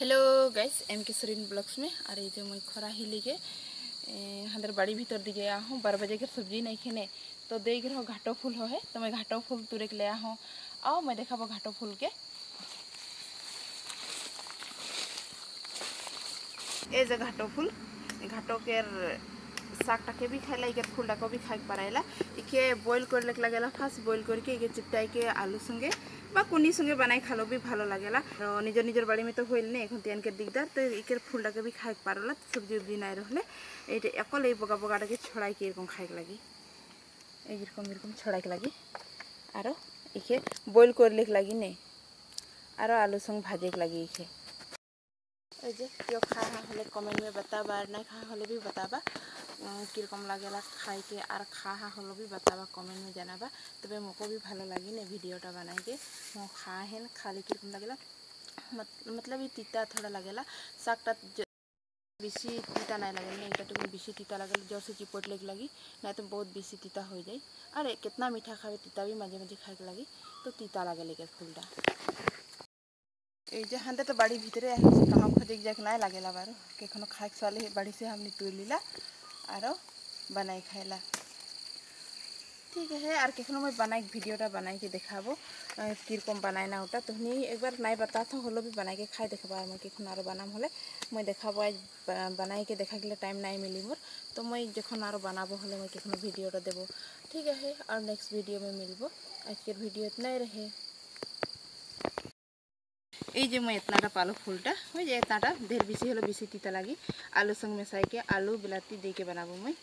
Hello guys M के Sarin blogs में अरे जो मैं खरा ही लेके हमारे बाड़ी भीतर दिखे आ हूँ 12 बजे के सब्जी नहीं खेने तो देख रहा घाटो फूल हो है तो मैं घाटो फूल तुरे के ले आ हूँ। आओ मैं देखा घाटो फूल के ए जे घाटो फूल घाटो के शाकटा के भी खाइला इके फूलटा को भी खाई पाराइला इके बॉइल कर लेके लगेला फार्स्ट बॉइल करके इके चिपटाई के आलू संगे बा कुनी संगे बनाई खालो भी भालो लागेला और निजर निजर बाड़ी में तो होइल ने এখন তেনকে দিগদার তো ইকের ফুলটাকে भी খাই পারলা সবজি উবজি নাই রহলে এইটা একল এই বগা বগাটাকে ছড়াই কি এরকম খাইক লাগি এইরকম এরকম ছড়াইক লাগি আরো ইকে বয়েল করলেক লাগি নে আরো আলু संग भाजेक लगी इके क्यों खा हले कमेंट में बताबा नहीं खा हले भी बताबा किरकम लगेला खाई के और खा हलो भी बताबा कमेंट में जानाबा तबे मोको भी भालो लगी ने वीडियोटा बनाई के मो खा हेन खाली किरकम लगेला मतलब ये तीता थोड़ा लगेला सागटा बेसी तीता नहीं लगे नहीं तो बेसी तीता लगे जोर से चिपट लगी नहीं तो बहुत बेसी तीता हो जाए अरे कितना मीठा खावे तीता भी मजे मजे खाए लगी तो तीता लगे लेके फूलटा ये हांते तो बाड़ी भीतरे कहाँ खोजे जाक ना लगेला बारो केखनो खाए साले बाड़ी से हमने तुर लीला आरो बनाई खाइला ठीक है और केखनो मैं बनाई वीडियोटा बनाई के देखाबो किरकम बनाए ना ओटा तो एक बार नहीं बता था हलो भी बनाई के खाई देखबा मैं केखनो आरो बनाम हले मैं देखाबो आज बनाई के देखा गले टाइम नहीं मिली मोर तो मैं जखन आरो बनाबो हले मैं केखनो वीडियोटा देबो ठीक है और नेक्स्ट वीडियो में मिलबो आज के वीडियो इतना ही रहे এই যে मैं इतनाटा पालो फूलटा हो जाए इतनाटा ढेर बेसी हलो बेसी तीता लगी आलू संग मिसाई के आलू बिलाती दे के बनाबो मैं